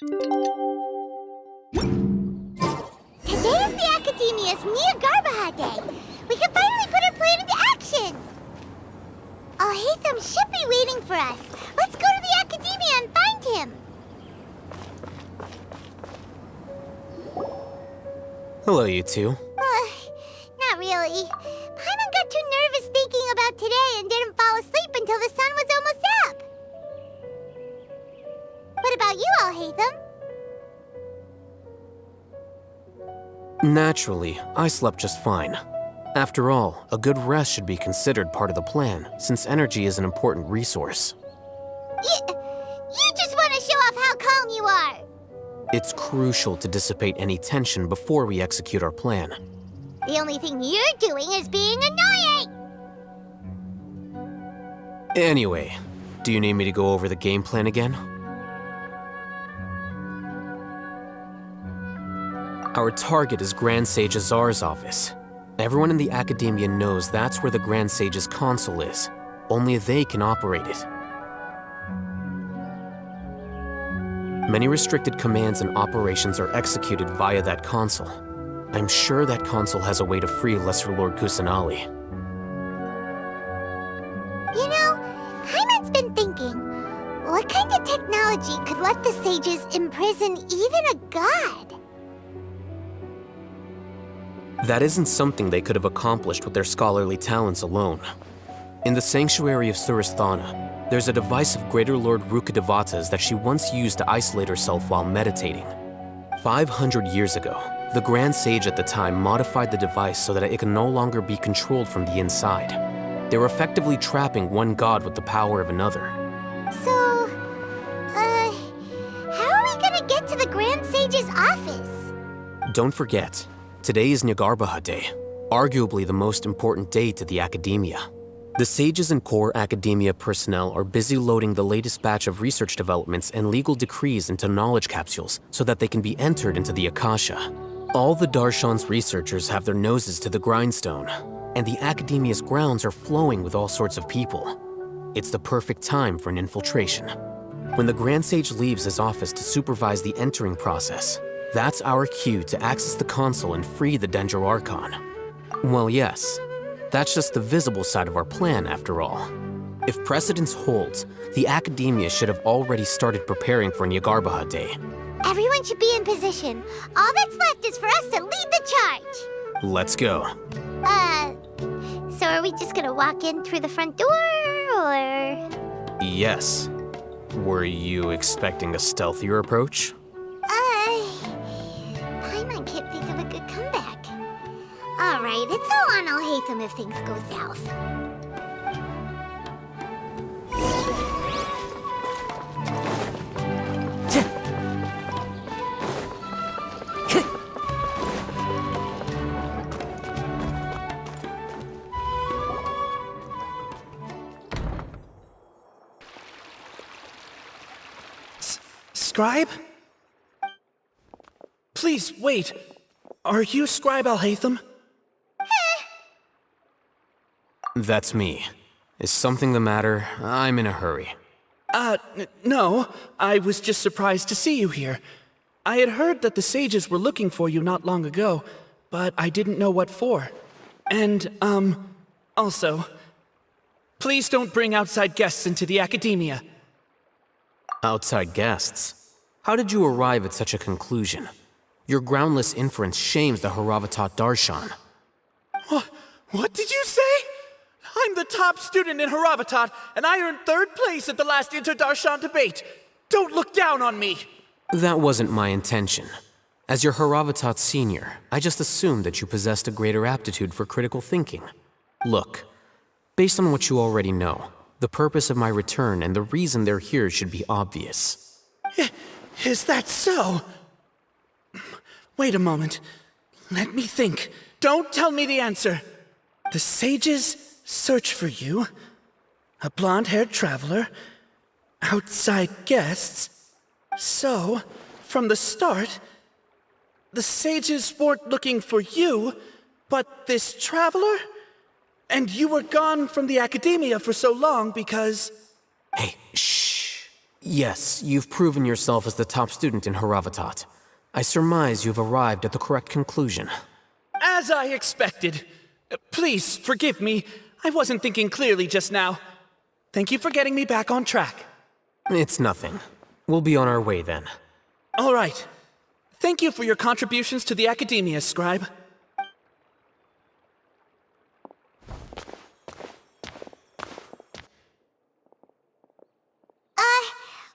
Today is the Academia's Jnagarbha Day. We can finally put our plan into action. Alhaitham should be waiting for us. Let's go to the Academia and find him. Hello, you two. Not really. Paimon got too nervous thinking about today and didn't fall asleep until the sun was almost up. What about you, Alhaitham? Naturally, I slept just fine. After all, a good rest should be considered part of the plan, since energy is an important resource. You just want to show off how calm you are. It's crucial to dissipate any tension before we execute our plan. The only thing you're doing is being annoying. Anyway, do you need me to go over the game plan again? Our target is Grand Sage Azar's office. Everyone in the Academia knows that's where the Grand Sage's console is. Only they can operate it. Many restricted commands and operations are executed via that console. I'm sure that console has a way to free Lesser Lord Kusanali. You know, Paimon's been thinking, what kind of technology could let the sages imprison even a god? That isn't something they could have accomplished with their scholarly talents alone. In the Sanctuary of Surasthana, there's a device of Greater Lord Rukkhadevata's that she once used to isolate herself while meditating. 500 years ago, the Grand Sage at the time modified the device so that it could no longer be controlled from the inside. They were effectively trapping one god with the power of another. So, how are we gonna get to the Grand Sage's office? Don't forget, today is Jnagarbha Day, arguably the most important day to the Academia. The sages and core Academia personnel are busy loading the latest batch of research developments and legal decrees into knowledge capsules so that they can be entered into the Akasha. All the Darshan's researchers have their noses to the grindstone, and the Academia's grounds are flowing with all sorts of people. It's the perfect time for an infiltration. When the Grand Sage leaves his office to supervise the entering process, that's our cue to access the console and free the Dendro Archon. Well, yes, that's just the visible side of our plan, after all. If precedence holds, the Academia should have already started preparing for Jnagarbha Day. Everyone should be in position. All that's left is for us to lead the charge. Let's go. So are we just gonna walk in through the front door, or...? Yes. Were you expecting a stealthier approach? Paimon can't think of a good comeback. Alright, it's all on Alhaitham if things go south. Scribe? Please, wait. Are you Scribe Alhaitham? That's me. Is something the matter? I'm in a hurry. No. I was just surprised to see you here. I had heard that the sages were looking for you not long ago, but I didn't know what for. And, also, please don't bring outside guests into the Academia. Outside guests? How did you arrive at such a conclusion? Your groundless inference shames the Haravatat Darshan. What did you say? I'm the top student in Haravatat, and I earned 3rd place at the last Inter-Darshan debate. Don't look down on me. That wasn't my intention. As your Haravatat senior, I just assumed that you possessed a greater aptitude for critical thinking. Look, based on what you already know, the purpose of my return and the reason they're here should be obvious. Is that so? Wait a moment. Let me think. Don't tell me the answer. The sages search for you, a blonde-haired traveler, outside guests. So, from the start, the sages weren't looking for you, but this traveler? And you were gone from the Academia for so long because... Hey, shh. Yes, you've proven yourself as the top student in Haravatat. I surmise you've arrived at the correct conclusion. As I expected. Please forgive me. I wasn't thinking clearly just now. Thank you for getting me back on track. It's nothing. We'll be on our way then. All right. Thank you for your contributions to the Academia, Scribe.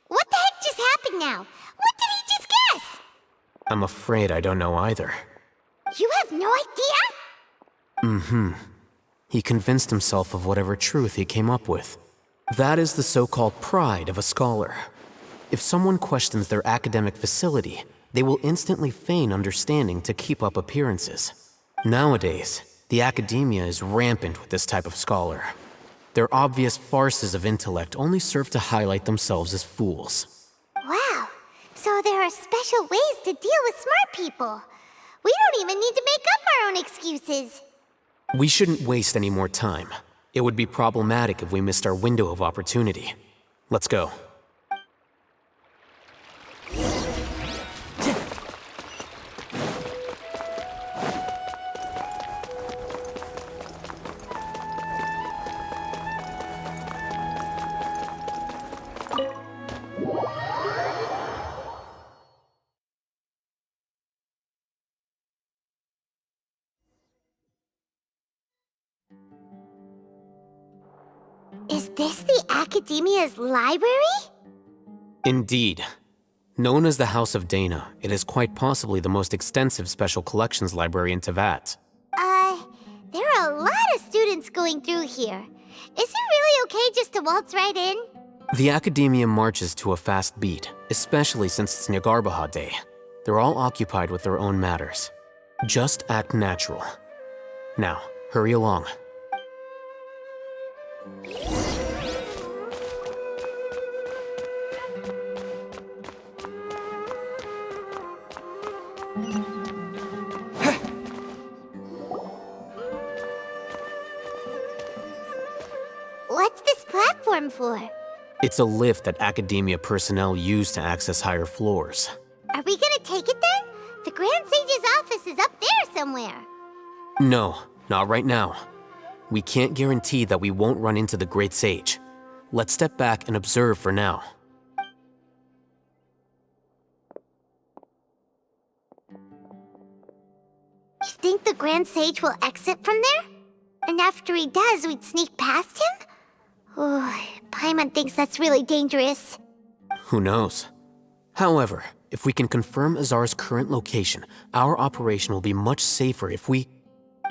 What the heck just happened now? What did he just guess? I'm afraid I don't know either. You have no idea? He convinced himself of whatever truth he came up with. That is the so-called pride of a scholar. If someone questions their academic facility, they will instantly feign understanding to keep up appearances. Nowadays, the academia is rampant with this type of scholar. Their obvious farces of intellect only serve to highlight themselves as fools. Wow. So there are special ways to deal with smart people. We don't even need to make up our own excuses. We shouldn't waste any more time. It would be problematic if we missed our window of opportunity. Let's go. Is this the Academia's library? Indeed. Known as the House of Dana, it is quite possibly the most extensive special collections library in Teyvat. There are a lot of students going through here. Is it really okay just to waltz right in? The Academia marches to a fast beat, especially since it's Jnagarbha Day. They're all occupied with their own matters. Just act natural. Now, hurry along. What's this platform for? It's a lift that Academia personnel use to access higher floors. Are we gonna take it then? The Grand Sage's office is up there somewhere. No, not right now. We can't guarantee that we won't run into the Great Sage. Let's step back and observe for now. You think the Grand Sage will exit from there? And after he does, we'd sneak past him? Oh, Paimon thinks that's really dangerous. Who knows? However, if we can confirm Azar's current location, our operation will be much safer if we...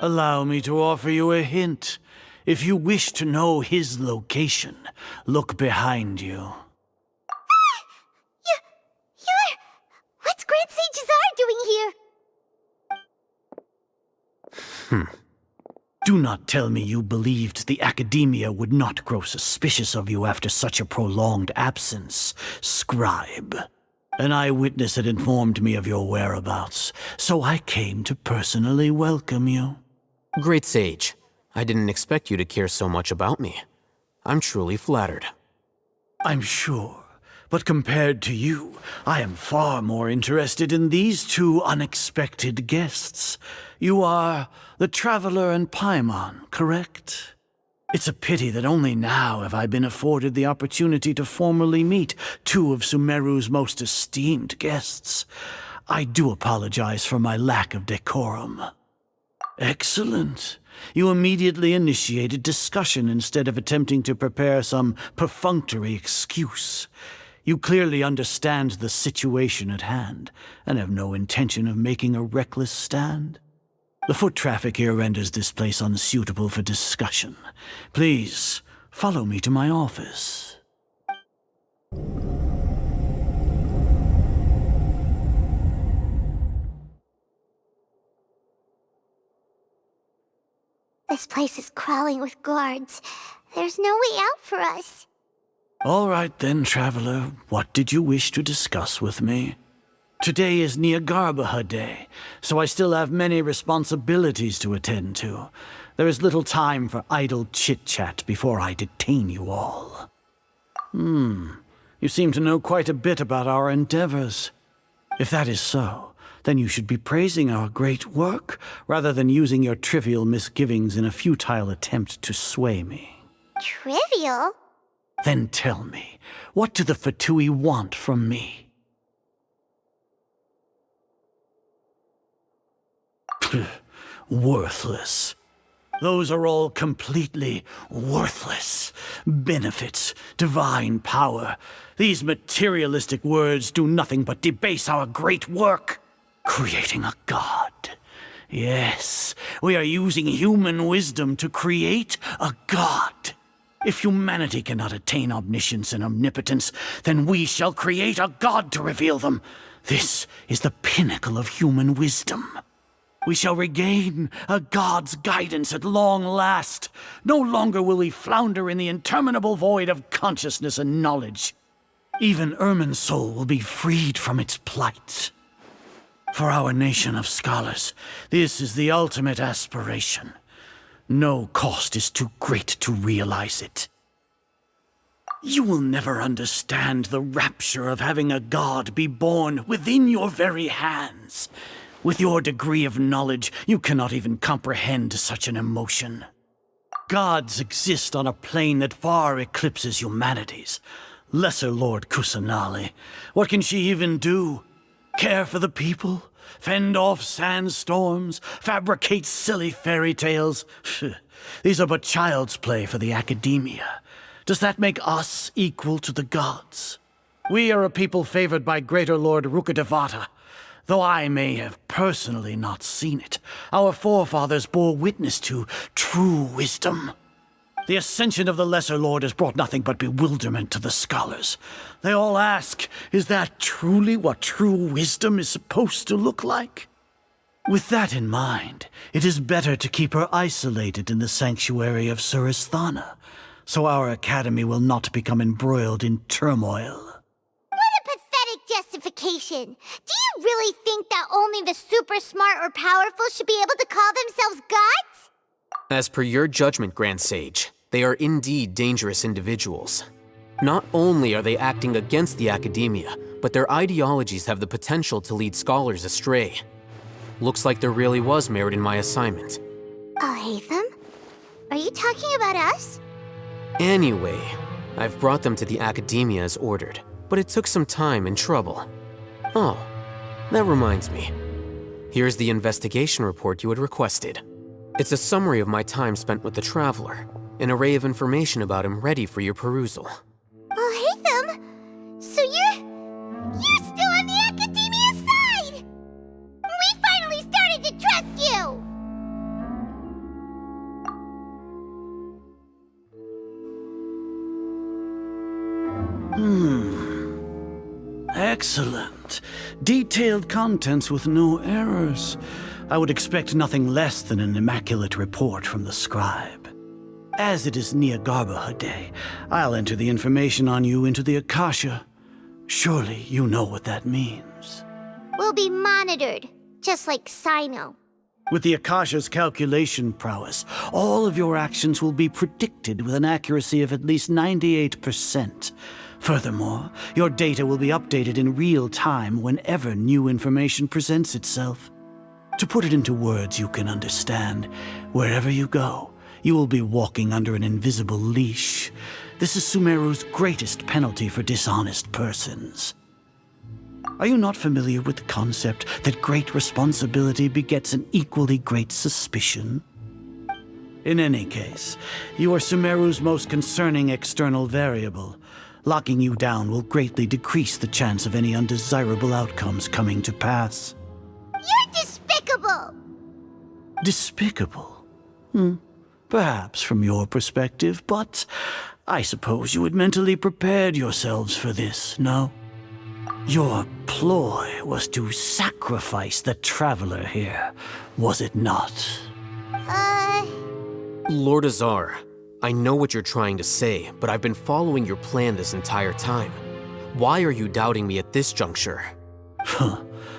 Allow me to offer you a hint. If you wish to know his location, look behind you. What's Grand Sage Azar doing here? Do not tell me you believed the Academia would not grow suspicious of you after such a prolonged absence, Scribe. An eyewitness had informed me of your whereabouts, so I came to personally welcome you. Great Sage, I didn't expect you to care so much about me. I'm truly flattered. I'm sure, but compared to you, I am far more interested in these two unexpected guests. You are the Traveler and Paimon, correct? It's a pity that only now have I been afforded the opportunity to formally meet two of Sumeru's most esteemed guests. I do apologize for my lack of decorum. Excellent. You immediately initiated discussion instead of attempting to prepare some perfunctory excuse. You clearly understand the situation at hand, and have no intention of making a reckless stand. The foot traffic here renders this place unsuitable for discussion. Please, follow me to my office. This place is crawling with guards. There's no way out for us. All right then, Traveler. What did you wish to discuss with me? Today is Jnagarbha Day, so I still have many responsibilities to attend to. There is little time for idle chit-chat before I detain you all. You seem to know quite a bit about our endeavors. If that is so, then you should be praising our great work, rather than using your trivial misgivings in a futile attempt to sway me. Trivial? Then tell me, what do the Fatui want from me? Worthless. Those are all completely worthless. Benefits, divine power. These materialistic words do nothing but debase our great work. Creating a god. Yes, we are using human wisdom to create a god. If humanity cannot attain omniscience and omnipotence, then we shall create a god to reveal them. This is the pinnacle of human wisdom. We shall regain a god's guidance at long last. No longer will we flounder in the interminable void of consciousness and knowledge. Even Ermin's soul will be freed from its plight. For our nation of scholars, this is the ultimate aspiration. No cost is too great to realize it. You will never understand the rapture of having a god be born within your very hands. With your degree of knowledge, you cannot even comprehend such an emotion. Gods exist on a plane that far eclipses humanity's. Lesser Lord Kusanali, what can she even do? Care for the people? Fend off sandstorms? Fabricate silly fairy tales? These are but child's play for the academia. Does that make us equal to the gods? We are a people favored by Greater Lord Rukadevata. Though I may have personally not seen it, our forefathers bore witness to true wisdom. The ascension of the Lesser Lord has brought nothing but bewilderment to the scholars. They all ask, is that truly what true wisdom is supposed to look like? With that in mind, it is better to keep her isolated in the sanctuary of Suristhana, so our academy will not become embroiled in turmoil. Justification. Do you really think that only the super smart or powerful should be able to call themselves gods? As per your judgment, Grand Sage, they are indeed dangerous individuals. Not only are they acting against the academia, but their ideologies have the potential to lead scholars astray. Looks like there really was merit in my assignment. Hatham? Are you talking about us? Anyway, I've brought them to the academia as ordered, but it took some time and trouble. Oh, that reminds me. Here's the investigation report you had requested. It's a summary of my time spent with the Traveler, an array of information about him ready for your perusal. Hatham? So you're still on the academia side! We finally started to trust you! Excellent. Detailed contents with no errors. I would expect nothing less than an immaculate report from the scribe. As it is Jnagarbha Day, I'll enter the information on you into the Akasha. Surely you know what that means. We'll be monitored, just like Sino. With the Akasha's calculation prowess, all of your actions will be predicted with an accuracy of at least 98%. Furthermore, your data will be updated in real time whenever new information presents itself. To put it into words you can understand, wherever you go, you will be walking under an invisible leash. This is Sumeru's greatest penalty for dishonest persons. Are you not familiar with the concept that great responsibility begets an equally great suspicion? In any case, you are Sumeru's most concerning external variable. Locking you down will greatly decrease the chance of any undesirable outcomes coming to pass. You're despicable! Despicable? Perhaps from your perspective, but I suppose you had mentally prepared yourselves for this, no? Your ploy was to sacrifice the Traveler here, was it not? Lord Azar, I know what you're trying to say, but I've been following your plan this entire time. Why are you doubting me at this juncture?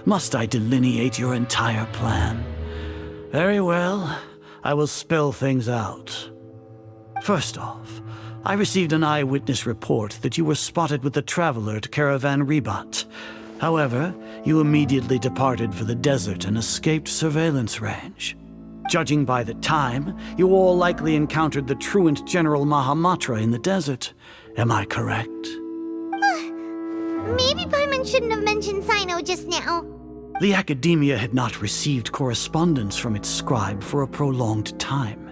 Must I delineate your entire plan? Very well, I will spell things out. First off, I received an eyewitness report that you were spotted with the traveler at Caravan Rebat. However, you immediately departed for the desert and escaped surveillance range. Judging by the time, you all likely encountered the truant General Mahamatra in the desert. Am I correct? Maybe Paimon shouldn't have mentioned Sino just now. The Academia had not received correspondence from its scribe for a prolonged time.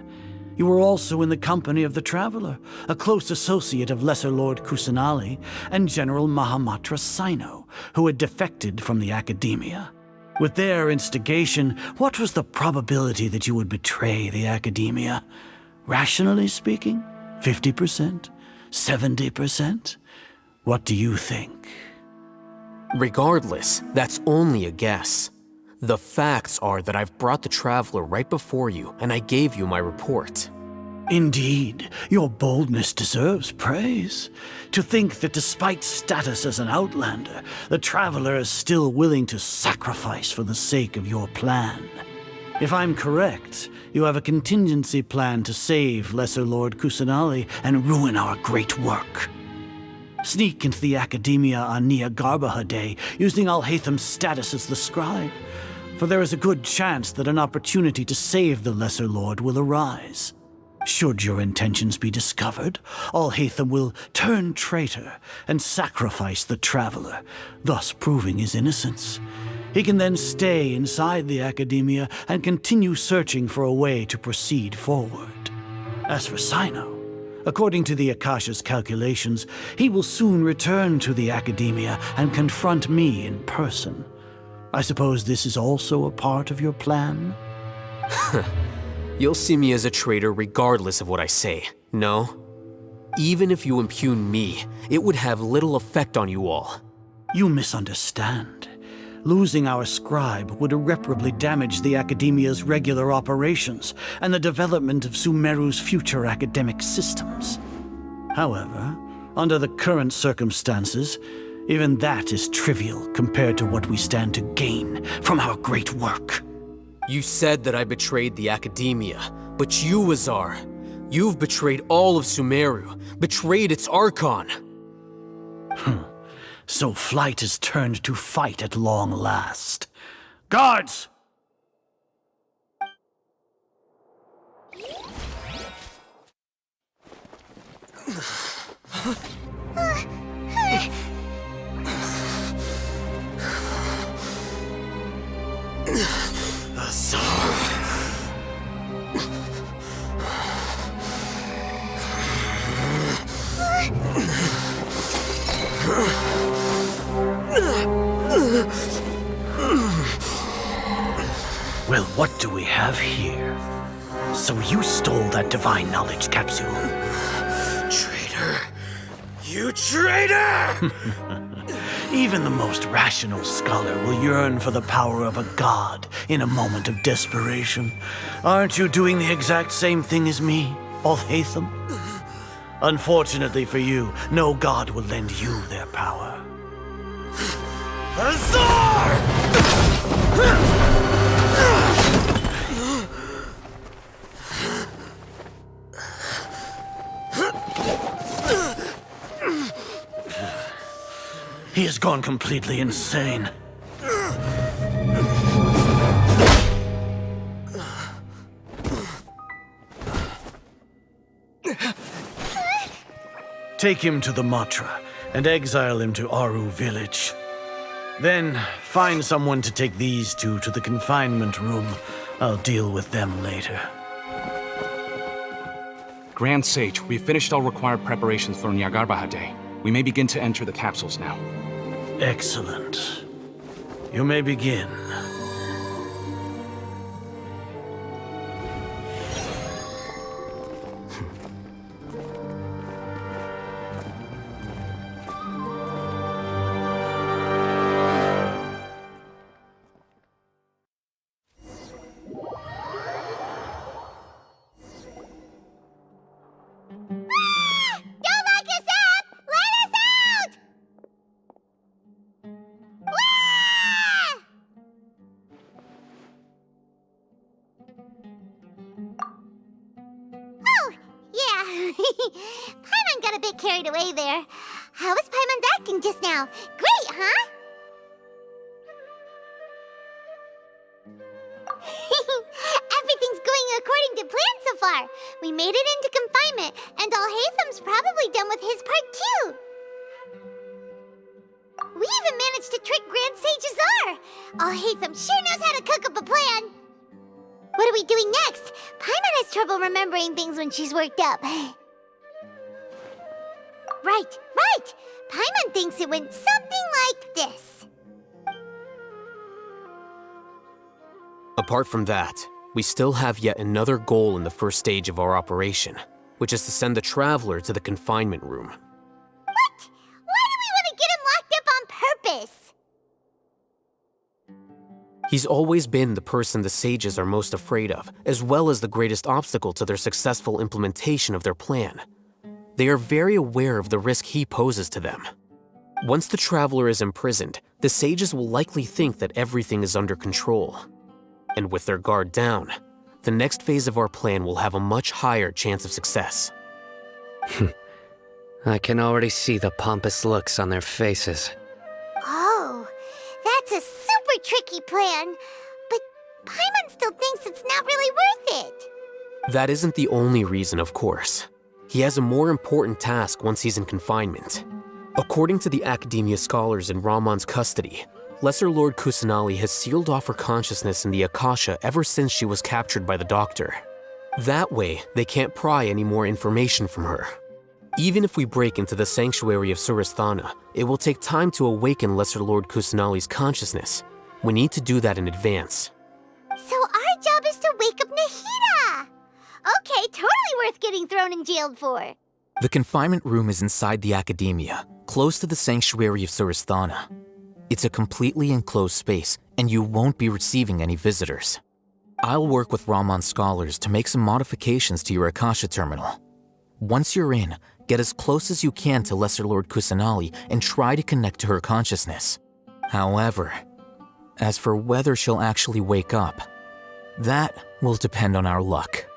You were also in the company of the Traveler, a close associate of Lesser Lord Kusanali and General Mahamatra Sino, who had defected from the Academia. With their instigation, what was the probability that you would betray the Academia? Rationally speaking, 50%? 70%? What do you think? Regardless, that's only a guess. The facts are that I've brought the Traveler right before you, and I gave you my report. Indeed, your boldness deserves praise. To think that despite status as an outlander, the Traveler is still willing to sacrifice for the sake of your plan. If I'm correct, you have a contingency plan to save Lesser Lord Kusanali and ruin our great work. Sneak into the Academia on Jnagarbha Day, using Alhaitham's status as the scribe, for there is a good chance that an opportunity to save the Lesser Lord will arise. Should your intentions be discovered, Alhaitham will turn traitor and sacrifice the Traveler, thus proving his innocence. He can then stay inside the Academia and continue searching for a way to proceed forward. As for Sino, according to the Akasha's calculations, he will soon return to the Academia and confront me in person. I suppose this is also a part of your plan? You'll see me as a traitor regardless of what I say, no? Even if you impugn me, it would have little effect on you all. You misunderstand. Losing our scribe would irreparably damage the Academia's regular operations and the development of Sumeru's future academic systems. However, under the current circumstances, even that is trivial compared to what we stand to gain from our great work. You said that I betrayed the Academia, but you, Azar, you've betrayed all of Sumeru, betrayed its Archon. So flight is turned to fight at long last. Guards! Well, what do we have here? So you stole that divine knowledge capsule. Traitor! You traitor! Even the most rational scholar will yearn for the power of a god in a moment of desperation. Aren't you doing the exact same thing as me, Alhaitham? Unfortunately for you, no god will lend you their power. Azar! He has gone completely insane. Take him to the Matra and exile him to Aru village. Then find someone to take these two to the confinement room. I'll deal with them later. Grand Sage, we've finished all required preparations for Jnagarbha Day. We may begin to enter the capsules now. Excellent. You may begin. Don't lock us up! Let us out! Ah! Oh, yeah. Paimon got a bit carried away there. How was Paimon's acting just now? Great, huh? Everything's going according to plan so far. We made it into confinement, and Alhaitham's probably done with his part too. We even managed to trick Grand Sage Azar. Alhaitham sure knows how to cook up a plan. What are we doing next? Paimon has trouble remembering things when she's worked up. Right. Paimon thinks it went something like this. Apart from that, we still have yet another goal in the first stage of our operation, which is to send the Traveler to the confinement room. What? Why do we want to get him locked up on purpose? He's always been the person the sages are most afraid of, as well as the greatest obstacle to their successful implementation of their plan. They are very aware of the risk he poses to them. Once the Traveler is imprisoned, the sages will likely think that everything is under control. And with their guard down, the next phase of our plan will have a much higher chance of success. I can already see the pompous looks on their faces. Oh, that's a super tricky plan. But Paimon still thinks it's not really worth it. That isn't the only reason, of course. He has a more important task once he's in confinement. According to the Academia scholars in Ramon's custody, Lesser Lord Kusanali has sealed off her consciousness in the Akasha ever since she was captured by the Doctor. That way, they can't pry any more information from her. Even if we break into the sanctuary of Surasthana, it will take time to awaken Lesser Lord Kusanali's consciousness. We need to do that in advance. So our job is to wake up Nahida! Okay, totally worth getting thrown in jail for. The confinement room is inside the Academia, close to the sanctuary of Surasthana. It's a completely enclosed space, and you won't be receiving any visitors. I'll work with Ramon's scholars to make some modifications to your Akasha terminal. Once you're in, get as close as you can to Lesser Lord Kusanali and try to connect to her consciousness. However, as for whether she'll actually wake up, that will depend on our luck.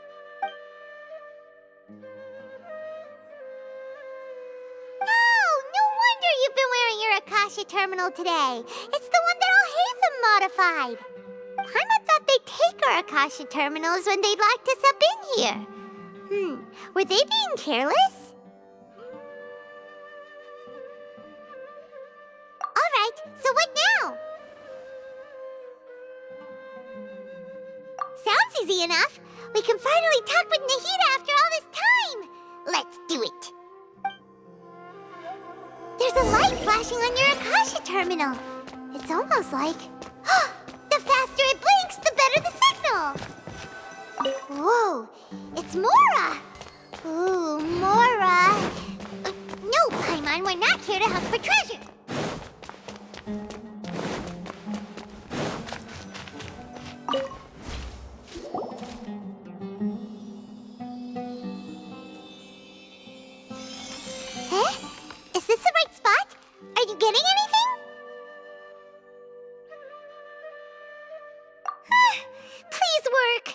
Akasha terminal today. It's the one that Alhaitham modified. Paimon thought they'd take our Akasha terminals when they locked us up in here. Were they being careless? Alright, so what now? Sounds easy enough. We can finally talk with Nahida after all this time. Let's do it. There's a light flashing on your Akasha terminal. It's almost like... the faster it blinks, the better the signal! Whoa, it's Mora! Ooh, Mora! No, Paimon, we're not here to hunt for treasure! Is this the right spot? Are you getting anything? Please work!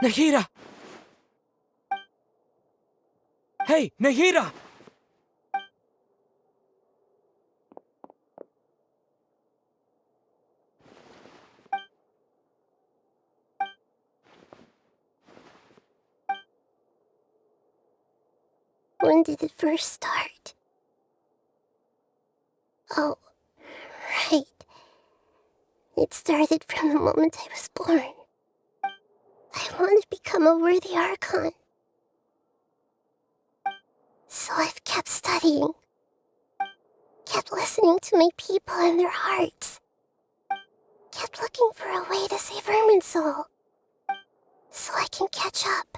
Nahida! Hey, Nahida! When did it first start? Oh, right. It started from the moment I was born. I want to become a worthy Archon. So I've kept studying. Kept listening to my people and their hearts. Kept looking for a way to save Irminsul. So I can catch up.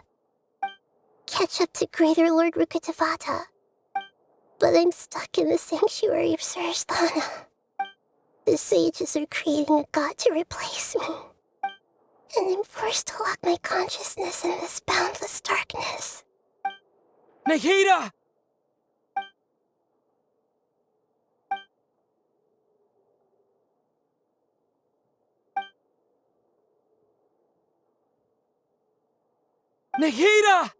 Catch up to Greater Lord Rukkhadevata. But I'm stuck in the sanctuary of Suristhana. The sages are creating a god to replace me. And I'm forced to lock my consciousness in this boundless darkness. Nahida! Nahida!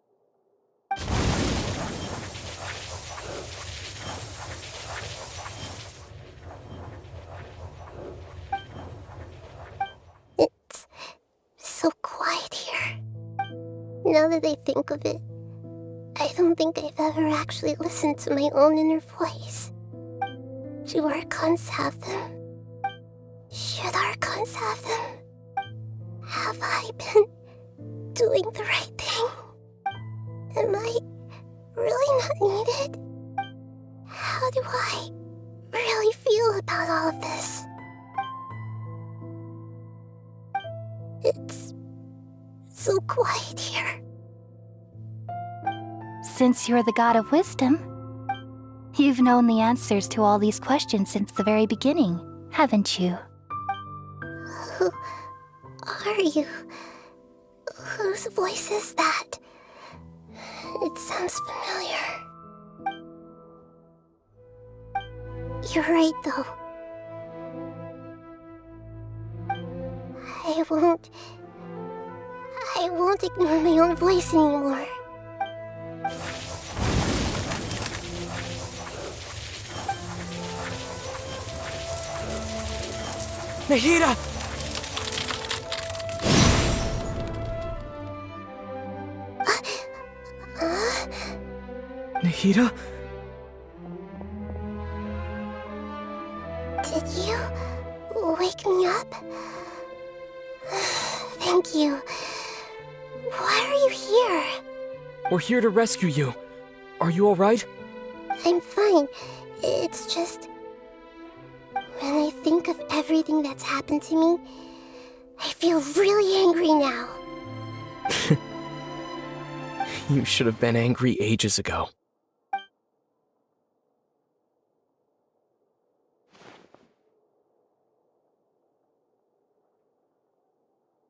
It's so quiet here. Now that I think of it, I don't think I've ever actually listened to my own inner voice. Do Archons have them? Should Archons have them? Have I been doing the right thing? Am I really not needed? How do I really feel about all of this? It's so quiet here. Since you're the god of wisdom, you've known the answers to all these questions since the very beginning, haven't you? Who are you? Whose voice is that? It sounds familiar. You're right, though. I won't ignore my own voice anymore. Nahida! Nahida? Did you wake me up? Thank you. Why are you here? We're here to rescue you. Are you alright? I'm fine. It's just... when I think of everything that's happened to me, I feel really angry now. You should have been angry ages ago.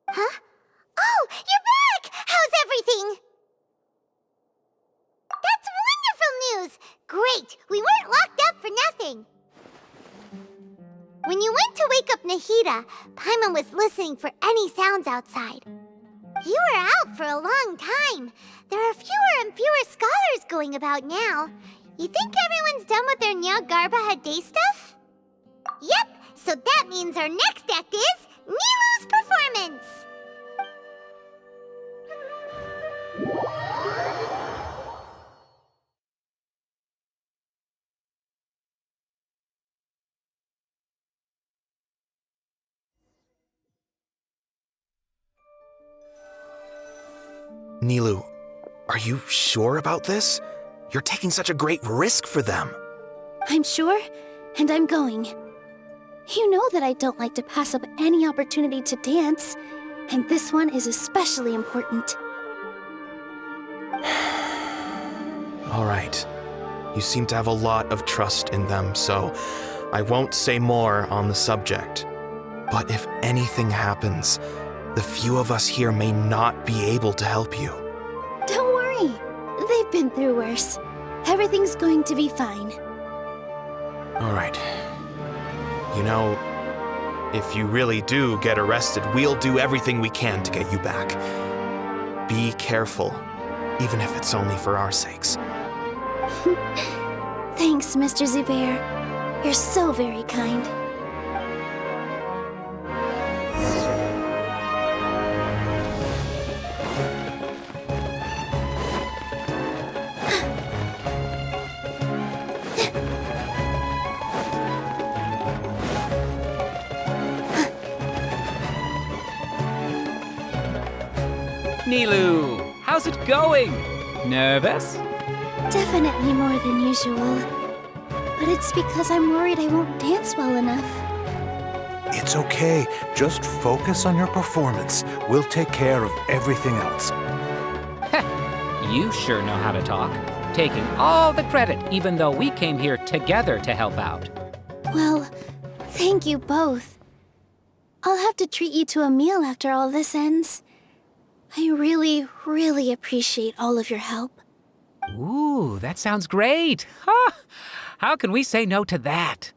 Huh? Oh, you're back! How's everything? That's wonderful news! Great! We weren't locked up for nothing! When you went to wake up Nahida, Paimon was listening for any sounds outside. You were out for a long time. There are fewer and fewer scholars going about now. You think everyone's done with their Jnagarbha day stuff? Yep, so that means our next act is Nilu's performance! Nilu, are you sure about this? You're taking such a great risk for them. I'm sure, and I'm going. You know that I don't like to pass up any opportunity to dance, and this one is especially important. All right. You seem to have a lot of trust in them, so I won't say more on the subject. But if anything happens, the few of us here may not be able to help you. Don't worry. They've been through worse. Everything's going to be fine. All right. You know, if you really do get arrested, we'll do everything we can to get you back. Be careful, even if it's only for our sakes. Thanks, Mr. Zubair. You're so very kind. Nilu, how's it going? Nervous? Definitely more than usual. But but it's because I'm worried I won't dance well enough. It's okay. Just focus on your performance. We'll take care of everything else. You sure know how to talk. Taking all the credit, even though we came here together to help out. Well, thank you both. I'll have to treat you to a meal after all this ends. I really, really appreciate all of your help. Ooh, that sounds great. Huh? How can we say no to that?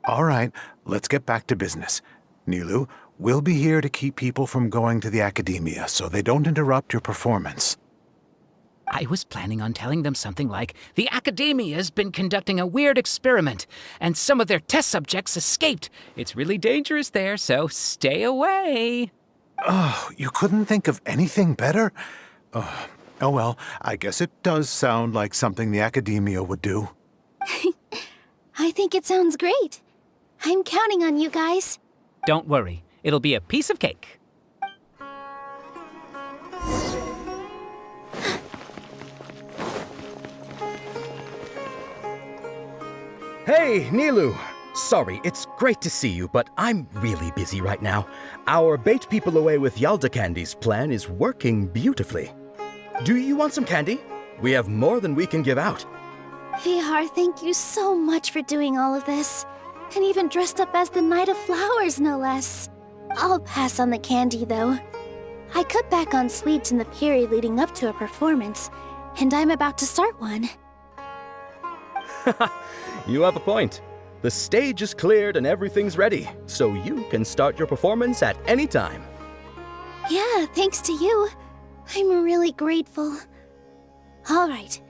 All right, let's get back to business. Nilu, we'll be here to keep people from going to the academia so they don't interrupt your performance. I was planning on telling them something like, the Academia's been conducting a weird experiment, and some of their test subjects escaped. It's really dangerous there, so stay away. Oh, you couldn't think of anything better? Oh well, I guess it does sound like something the Academia would do. I think it sounds great. I'm counting on you guys. Don't worry, it'll be a piece of cake. Hey, Nilu! Sorry, it's great to see you, but I'm really busy right now. Our Bait People Away with Yalda Candies plan is working beautifully. Do you want some candy? We have more than we can give out. Vihar, thank you so much for doing all of this. And even dressed up as the Knight of Flowers, no less. I'll pass on the candy, though. I cut back on sweets in the period leading up to a performance, and I'm about to start one. You have a point. The stage is cleared and everything's ready, so you can start your performance at any time. Yeah, thanks to you. I'm really grateful. All right,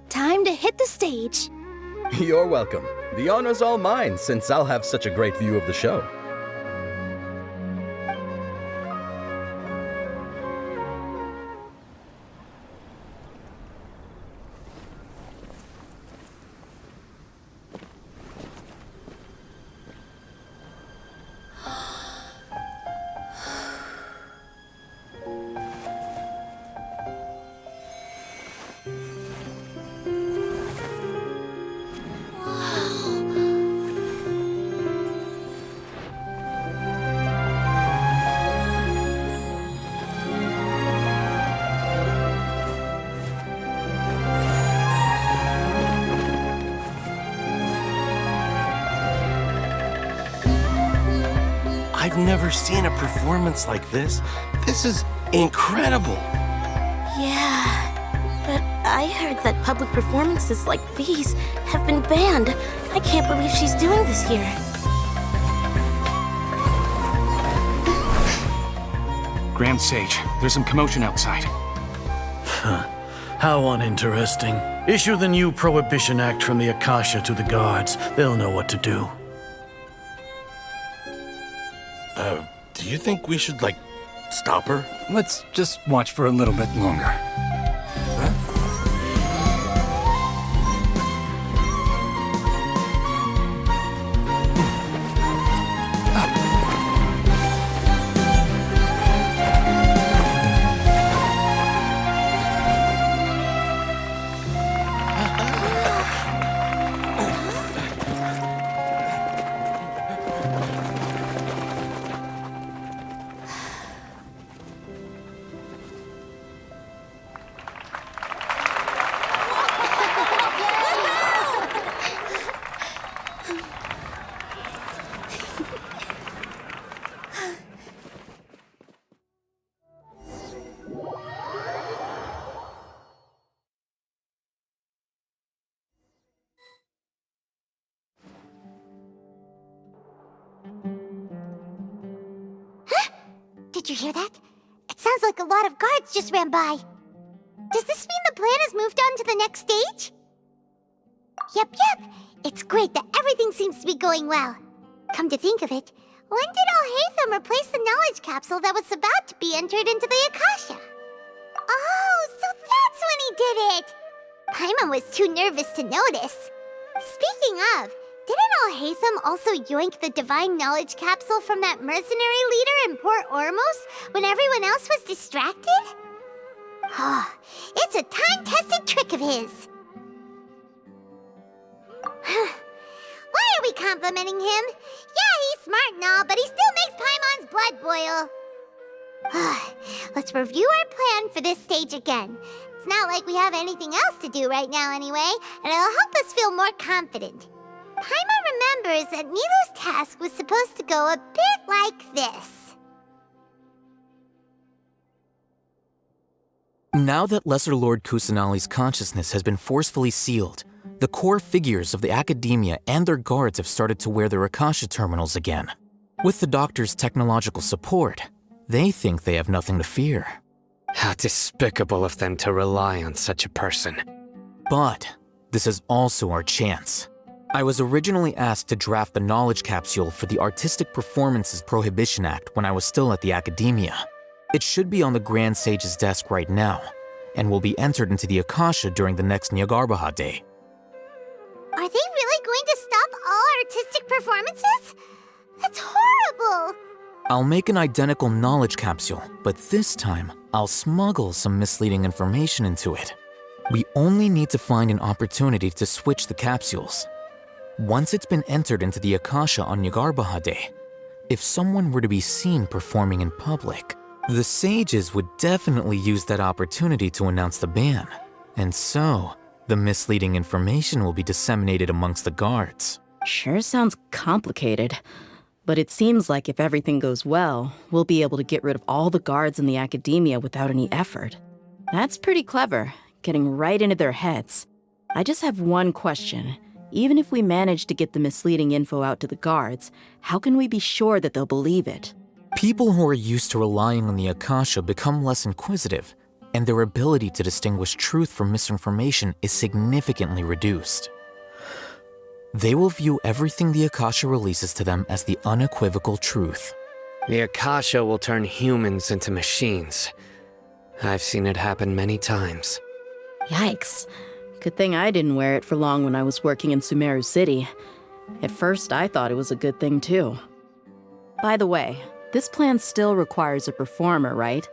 time to hit the stage. You're welcome. The honor's all mine, since I'll have such a great view of the show. I've never seen a performance like this. This is incredible. Yeah, but I heard that public performances like these have been banned. I can't believe she's doing this here. Grand Sage, there's some commotion outside. How uninteresting. Issue the new Prohibition Act from the Akasha to the guards. They'll know what to do. Do you think we should, stop her? Let's just watch for a little bit longer. Did you hear that? It sounds like a lot of guards just ran by. Does this mean the plan has moved on to the next stage? Yep. It's great that everything seems to be going well. Come to think of it, when did Alhaitham replace the knowledge capsule that was about to be entered into the Akasha? Oh, so that's when he did it! Paimon was too nervous to notice. Speaking of, didn't Alhaitham also yoink the divine knowledge capsule from that mercenary leader in Port Ormos when everyone else was distracted? Oh, it's a time-tested trick of his. complimenting him. Yeah, he's smart and all, but he still makes Paimon's blood boil. Let's review our plan for this stage again. It's not like we have anything else to do right now anyway, and it'll help us feel more confident. Paimon remembers that Nilu's task was supposed to go a bit like this. Now that Lesser Lord Kusanali's consciousness has been forcefully sealed, the core figures of the Academia and their guards have started to wear their Akasha terminals again. With the Doctor's technological support, they think they have nothing to fear. How despicable of them to rely on such a person. But this is also our chance. I was originally asked to draft the knowledge capsule for the Artistic Performances Prohibition Act when I was still at the Academia. It should be on the Grand Sage's desk right now, and will be entered into the Akasha during the next Jnagarbha Day. Are they really going to stop all artistic performances? That's horrible! I'll make an identical knowledge capsule, but this time, I'll smuggle some misleading information into it. We only need to find an opportunity to switch the capsules. Once it's been entered into the Akasha on Jnagarbha Day, if someone were to be seen performing in public, the sages would definitely use that opportunity to announce the ban, and so the misleading information will be disseminated amongst the guards. Sure sounds complicated, but it seems like if everything goes well, we'll be able to get rid of all the guards in the Academia without any effort. That's pretty clever, getting right into their heads. I just have one question. Even if we manage to get the misleading info out to the guards, how can we be sure that they'll believe it? People who are used to relying on the Akasha become less inquisitive, and their ability to distinguish truth from misinformation is significantly reduced. They will view everything the Akasha releases to them as the unequivocal truth. The Akasha will turn humans into machines. I've seen it happen many times. Yikes. Good thing I didn't wear it for long when I was working in Sumeru City. At first, I thought it was a good thing too. By the way, this plan still requires a performer, right?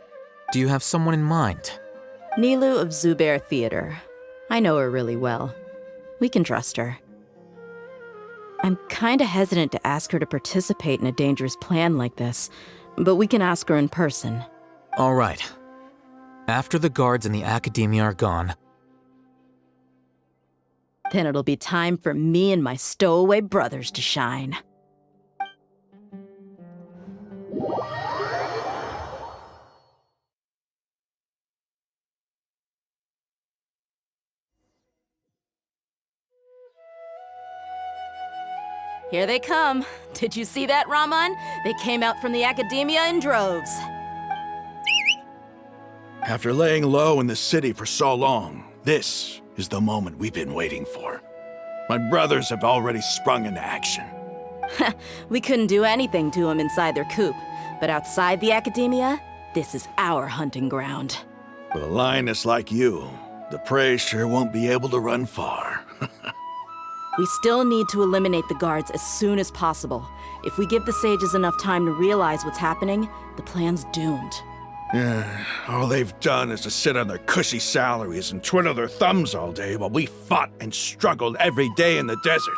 Do you have someone in mind? Nilu of Zubair Theater. I know her really well. We can trust her. I'm kinda hesitant to ask her to participate in a dangerous plan like this, but we can ask her in person. All right. After the guards in the Academia are gone, then it'll be time for me and my stowaway brothers to shine. Here they come. Did you see that, Raman? They came out from the Academia in droves. After laying low in the city for so long, this is the moment we've been waiting for. My brothers have already sprung into action. We couldn't do anything to them inside their coop, but outside the Academia, this is our hunting ground. With a lioness like you, the prey sure won't be able to run far. We still need to eliminate the guards as soon as possible. If we give the sages enough time to realize what's happening, the plan's doomed. Yeah, all they've done is to sit on their cushy salaries and twiddle their thumbs all day while we fought and struggled every day in the desert.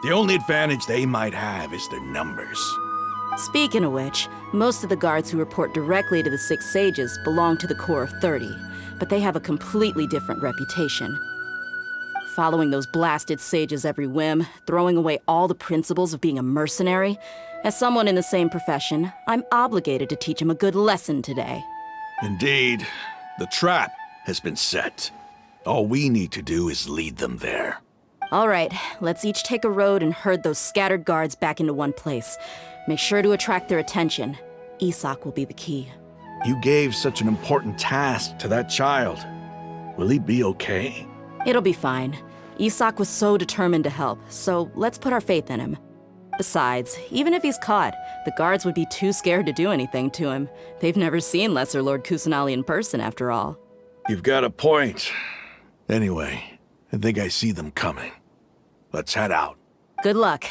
The only advantage they might have is their numbers. Speaking of which, most of the guards who report directly to the 6 sages belong to the Corps of 30, but they have a completely different reputation. Following those blasted sages every whim, throwing away all the principles of being a mercenary. As someone in the same profession, I'm obligated to teach them a good lesson today. Indeed, the trap has been set. All we need to do is lead them there. All right, let's each take a road and herd those scattered guards back into one place. Make sure to attract their attention. Isak will be the key. You gave such an important task to that child. Will he be okay? It'll be fine. Isak was so determined to help, so let's put our faith in him. Besides, even if he's caught, the guards would be too scared to do anything to him. They've never seen Lesser Lord Kusanali in person, after all. You've got a point. Anyway, I think I see them coming. Let's head out. Good luck.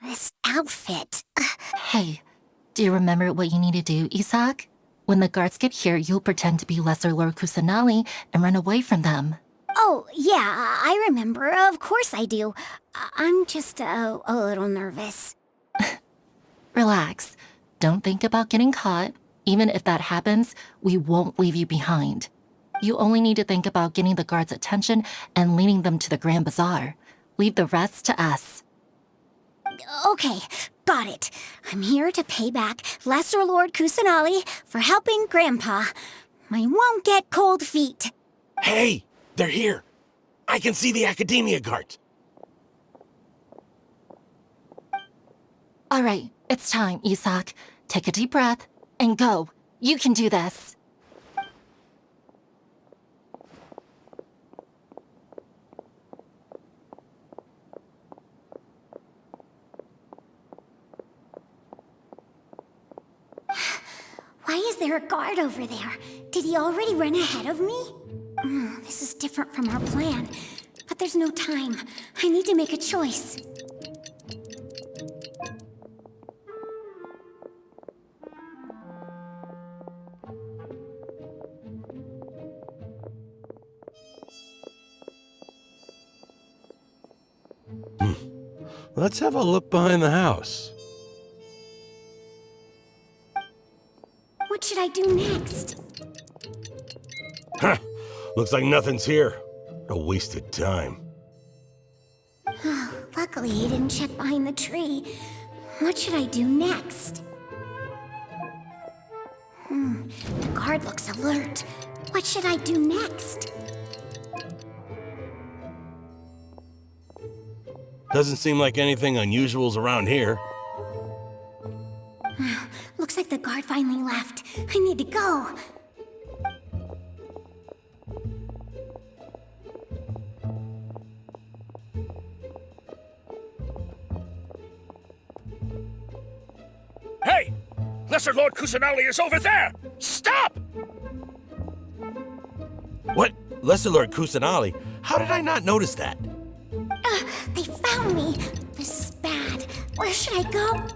This outfit. Hey, do you remember what you need to do, Isaac? When the guards get here, you'll pretend to be Lesser Lord Kusanali and run away from them. Oh, yeah, I remember. Of course I do. I'm just a little nervous. Relax. Don't think about getting caught. Even if that happens, we won't leave you behind. You only need to think about getting the guards' attention and leading them to the Grand Bazaar. Leave the rest to us. Okay, got it. I'm here to pay back Lesser Lord Kusanali for helping Grandpa. I won't get cold feet. Hey, they're here. I can see the Academia guards. All right, it's time, Isaac. Take a deep breath and go. You can do this. Why is there a guard over there? Did he already run ahead of me? This is different from our plan. But there's no time. I need to make a choice. Let's have a look behind the house. What should I do next? Huh. Looks like nothing's here. A wasted time. Luckily, he didn't check behind the tree. What should I do next? The guard looks alert. What should I do next? Doesn't seem like anything unusual's around here. Looks like the guard finally left. I need to go. Hey! Lesser Lord Kusanali is over there! Stop! What? Lesser Lord Kusanali? How did I not notice that? They found me. This is bad. Where should I go?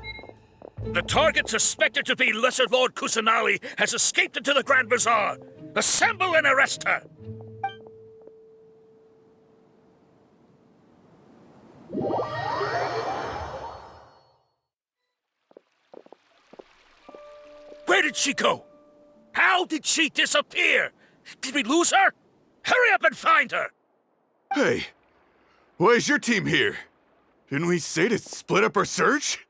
The target suspected to be Lesser Lord Kusanali has escaped into the Grand Bazaar. Assemble and arrest her! Where did she go? How did she disappear? Did we lose her? Hurry up and find her! Hey, why is your team here? Didn't we say to split up our search?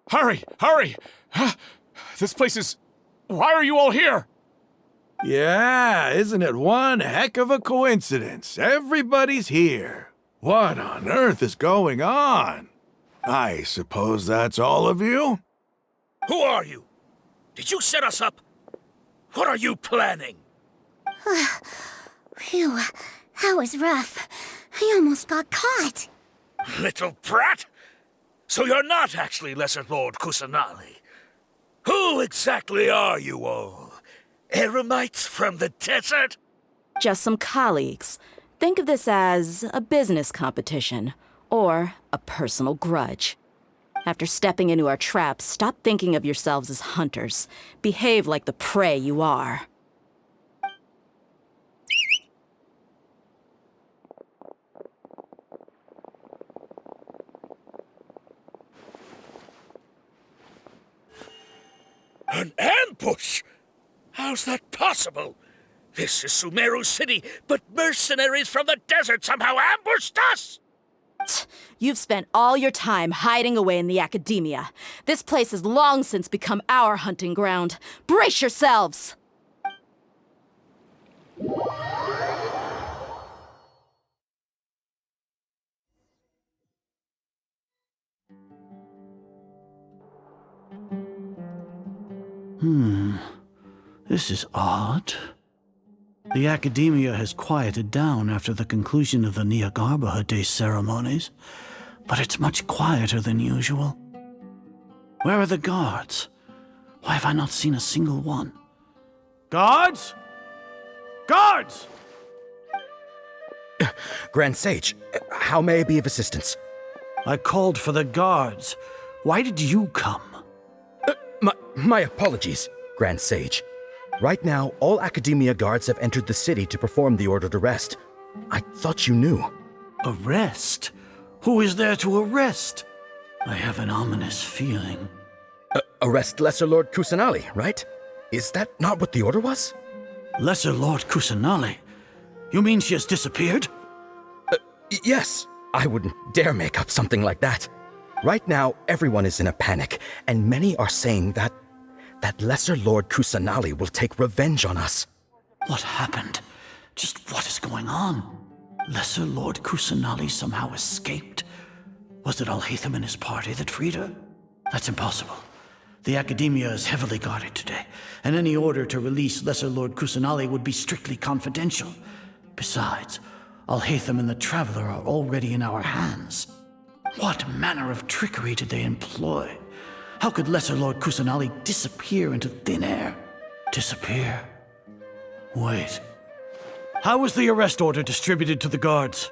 Hurry! Hurry! This place is... Why are you all here? Yeah, isn't it one heck of a coincidence? Everybody's here. What on earth is going on? I suppose that's all of you? Who are you? Did you set us up? What are you planning? Phew, that was rough. I almost got caught. Little brat! So you're not actually Lesser Lord Kusanali. Who exactly are you all? Eremites from the desert? Just some colleagues. Think of this as a business competition, or a personal grudge. After stepping into our traps, stop thinking of yourselves as hunters. Behave like the prey you are. An ambush? How's that possible? This is Sumeru City, but mercenaries from the desert somehow ambushed us! You've spent all your time hiding away in the Academia. This place has long since become our hunting ground. Brace yourselves! This is odd. The Academia has quieted down after the conclusion of the Jnagarbha Day ceremonies, but it's much quieter than usual. Where are the guards? Why have I not seen a single one? Guards? Guards! Grand Sage, how may I be of assistance? I called for the guards. Why did you come? My apologies, Grand Sage. Right now, all Academia guards have entered the city to perform the ordered arrest. I thought you knew. Arrest? Who is there to arrest? I have an ominous feeling. Arrest Lesser Lord Kusanali, right? Is that not what the order was? Lesser Lord Kusanali? You mean she has disappeared? Yes. I wouldn't dare make up something like that. Right now, everyone is in a panic, and many are saying that Lesser Lord Kusanali will take revenge on us. What happened? Just what is going on? Lesser Lord Kusanali somehow escaped? Was it Alhaitham and his party that freed her? That's impossible. The Academia is heavily guarded today, and any order to release Lesser Lord Kusanali would be strictly confidential. Besides, Alhaitham and the Traveler are already in our hands. What manner of trickery did they employ? How could Lesser Lord Kusanali disappear into thin air? Disappear? Wait. How was the arrest order distributed to the guards?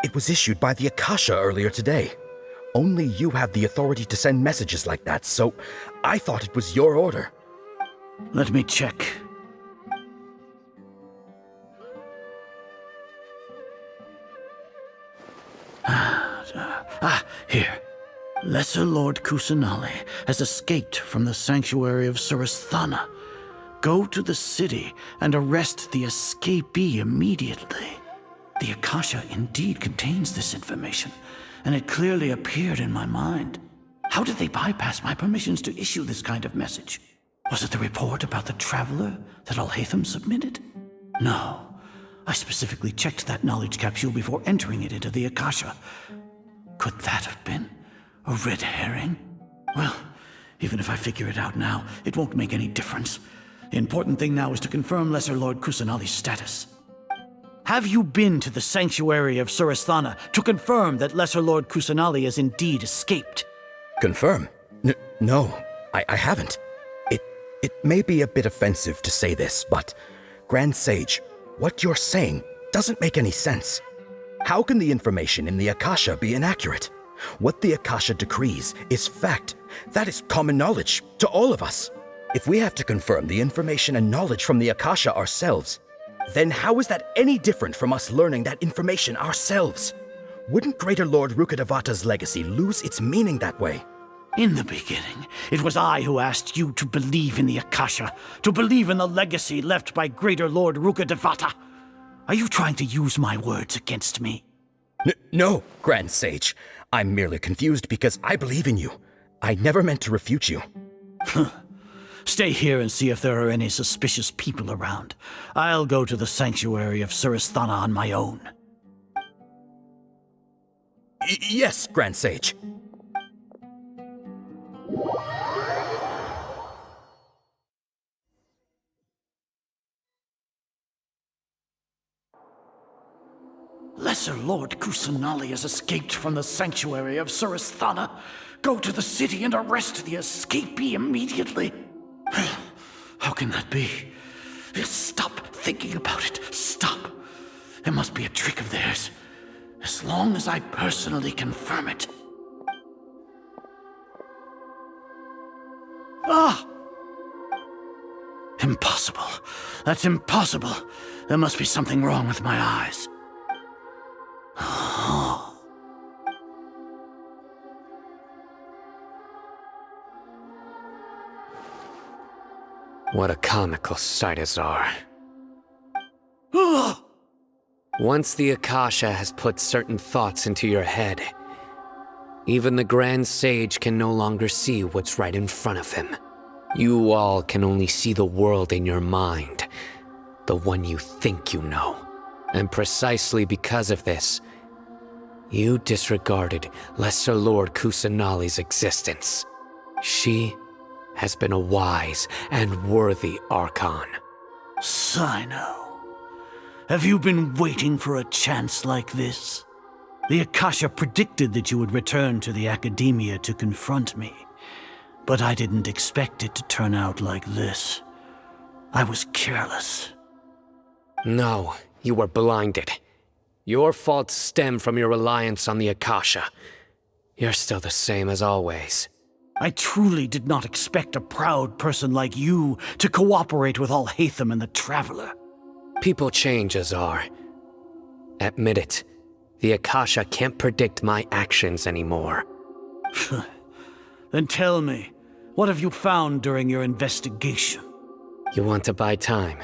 It was issued by the Akasha earlier today. Only you have the authority to send messages like that, so I thought it was your order. Let me check. Here. Lesser Lord Kusanali has escaped from the sanctuary of Surasthana. Go to the city and arrest the escapee immediately. The Akasha indeed contains this information, and it clearly appeared in my mind. How did they bypass my permissions to issue this kind of message? Was it the report about the Traveler that Alhaitham submitted? No. I specifically checked that knowledge capsule before entering it into the Akasha. Could that have been a red herring? Well, even if I figure it out now, it won't make any difference. The important thing now is to confirm Lesser Lord Kusanali's status. Have you been to the sanctuary of Surasthana to confirm that Lesser Lord Kusanali has indeed escaped? Confirm? No, I haven't. It may be a bit offensive to say this, but Grand Sage, what you're saying doesn't make any sense. How can the information in the Akasha be inaccurate? What the Akasha decrees is fact. That is common knowledge to all of us. If we have to confirm the information and knowledge from the Akasha ourselves, then how is that any different from us learning that information ourselves? Wouldn't Greater Lord Rukkhadevata's legacy lose its meaning that way? In the beginning, it was I who asked you to believe in the Akasha, to believe in the legacy left by Greater Lord Rukkhadevata. Are you trying to use my words against me? No, Grand Sage. I'm merely confused because I believe in you. I never meant to refute you. Stay here and see if there are any suspicious people around. I'll go to the sanctuary of Surasthana on my own. Yes, Grand Sage. Lesser Lord Kusanali has escaped from the sanctuary of Surasthana. Go to the city and arrest the escapee immediately. How can that be? Stop thinking about it. Stop. It must be a trick of theirs. As long as I personally confirm it. Ah! Impossible. That's impossible. There must be something wrong with my eyes. What a comical sight is our. Once the Akasha has put certain thoughts into your head, even the Grand Sage can no longer see what's right in front of him. You all can only see the world in your mind, the one you think you know. And precisely because of this, you disregarded Lesser Lord Kusanali's existence. She has been a wise and worthy Archon. Sino, have you been waiting for a chance like this? The Akasha predicted that you would return to the Academia to confront me, but I didn't expect it to turn out like this. I was careless. No, you were blinded. Your faults stem from your reliance on the Akasha. You're still the same as always. I truly did not expect a proud person like you to cooperate with Alhaitham and the Traveler. People change, Azar. Admit it. The Akasha can't predict my actions anymore. Then tell me, what have you found during your investigation? You want to buy time?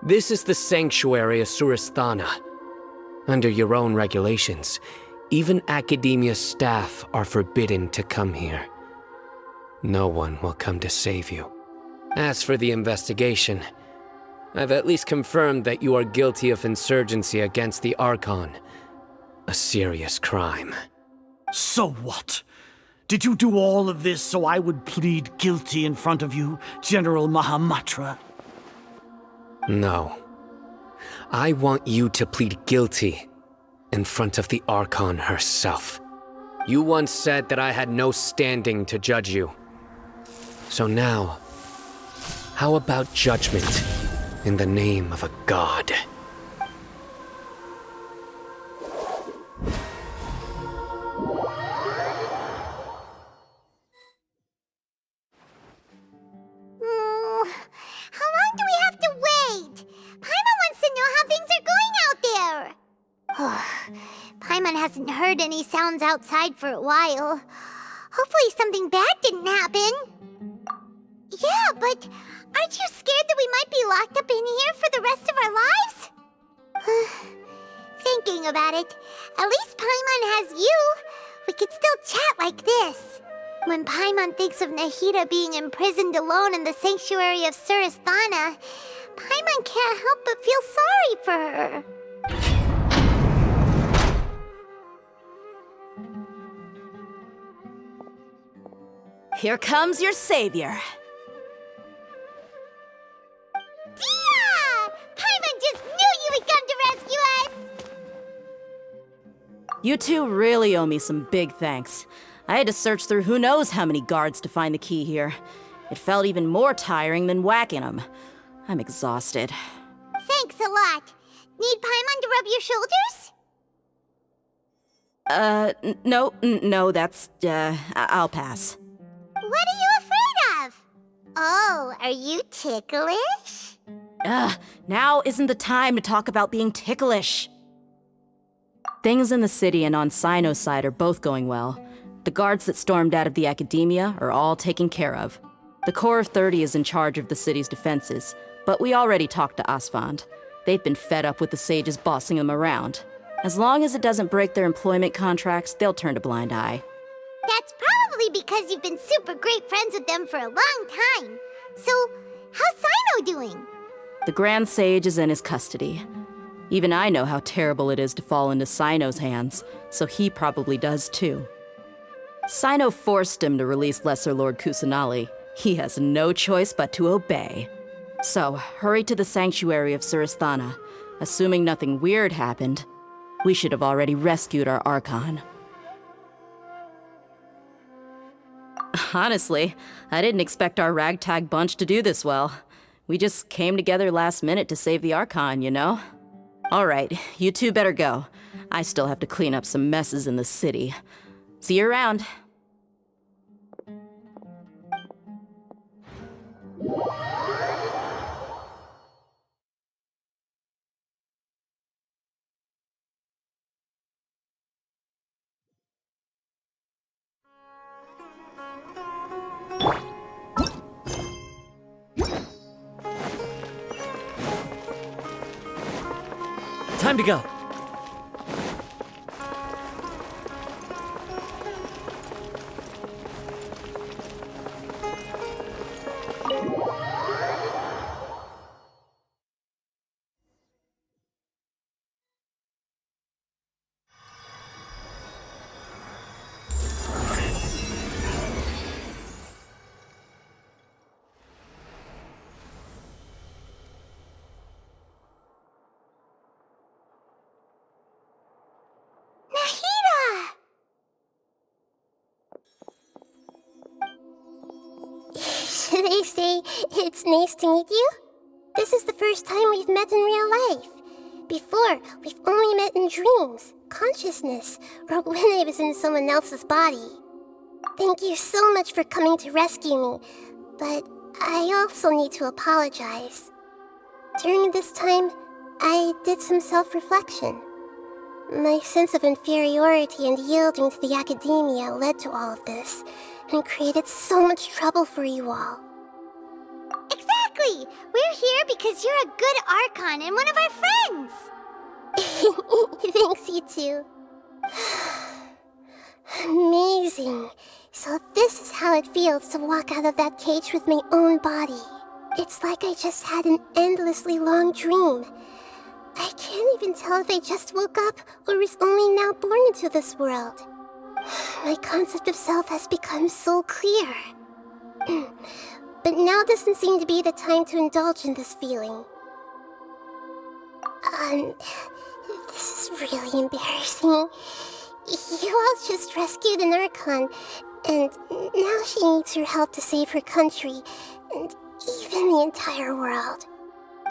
This is the sanctuary of Surasthana. Under your own regulations, even Academia staff are forbidden to come here. No one will come to save you. As for the investigation, I've at least confirmed that you are guilty of insurgency against the Archon. A serious crime. So what? Did you do all of this so I would plead guilty in front of you, General Mahamatra? No. I want you to plead guilty in front of the Archon herself. You once said that I had no standing to judge you. So now, how about judgment in the name of a god? How long do we have to wait? Paimon wants to know how things are going out there. Paimon hasn't heard any sounds outside for a while. Hopefully something bad didn't happen. Yeah, but aren't you scared that we might be locked up in here for the rest of our lives? Thinking about it, at least Paimon has you. We could still chat like this. When Paimon thinks of Nahida being imprisoned alone in the sanctuary of Surasthana, Paimon can't help but feel sorry for her. Here comes your savior. Dia! Paimon just knew you would come to rescue us! You two really owe me some big thanks. I had to search through who knows how many guards to find the key here. It felt even more tiring than whacking them. I'm exhausted. Thanks a lot. Need Paimon to rub your shoulders? No, that's, I'll pass. What are you afraid of? Oh, are you ticklish? Now isn't the time to talk about being ticklish. Things in the city and on Sino's side are both going well. The guards that stormed out of the Academia are all taken care of. The Corps of 30 is in charge of the city's defenses, but we already talked to Asfand. They've been fed up with the sages bossing them around. As long as it doesn't break their employment contracts, they'll turn a blind eye. That's probably because you've been super great friends with them for a long time. So, how's Sino doing? The Grand Sage is in his custody. Even I know how terrible it is to fall into Sino's hands, so he probably does too. Sino forced him to release Lesser Lord Kusanali. He has no choice but to obey. So, hurry to the sanctuary of Surasthana. Assuming nothing weird happened, we should have already rescued our Archon. Honestly, I didn't expect our ragtag bunch to do this well. We just came together last minute to save the Archon, you know? Alright, you two better go. I still have to clean up some messes in the city. See you around. Time to go. They say it's nice to meet you. This is the first time we've met in real life. Before, we've only met in dreams. consciousness, or when I was in someone else's body. Thank you so much for coming to rescue me, but I also need to apologize. During this time, I did some self-reflection. My sense of inferiority and yielding to the academia led to all of this, and created so much trouble for you all. Exactly! We're here because you're a good Archon and one of our friends! Thanks, you two. Amazing. So this is how it feels to walk out of that cage with my own body. It's like I just had an endlessly long dream. I can't even tell if I just woke up or was only now born into this world. My concept of self has become so clear. But now doesn't seem to be the time to indulge in this feeling. This is really embarrassing. You all just rescued an Archon, and now she needs your help to save her country, and even the entire world.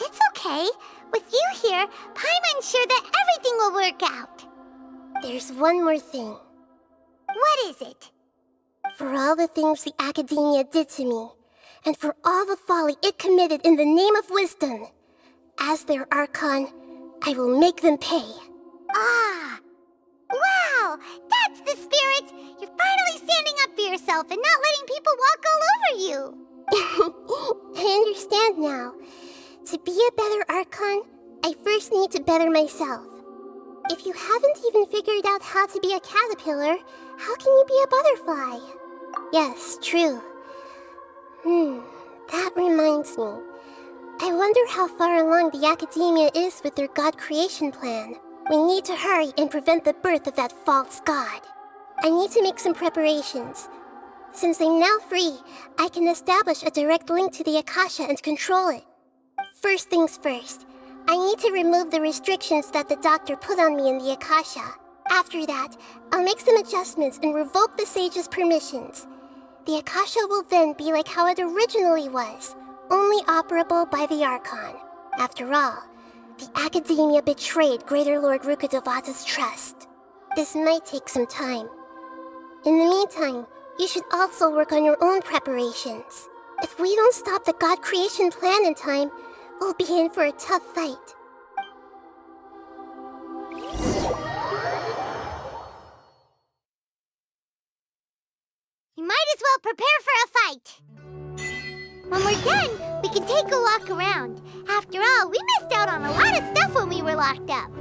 It's okay. With you here, Paimon's sure that everything will work out. There's one more thing. What is it? For all the things the Academia did to me, and for all the folly it committed in the name of wisdom, as their Archon, I will make them pay. Ah! Wow! That's the spirit! You're finally standing up for yourself and not letting people walk all over you! I understand now. To be a better Archon, I first need to better myself. If you haven't even figured out how to be a caterpillar, how can you be a butterfly? Yes, true. That reminds me. I wonder how far along the Academia is with their God creation plan. We need to hurry and prevent the birth of that false god. I need to make some preparations. Since I'm now free, I can establish a direct link to the Akasha and control it. First things first, I need to remove the restrictions that the doctor put on me in the Akasha. After that, I'll make some adjustments and revoke the sage's permissions. The Akasha will then be like how it originally was, only operable by the Archon. After all, the Academia betrayed Greater Lord Rukkhadevata's trust. This might take some time. In the meantime, you should also work on your own preparations. If we don't stop the God creation plan in time, we'll be in for a tough fight. You might as well prepare for a fight. When we're done, we can take a walk around. After all, we missed out on a lot of stuff when we were locked up.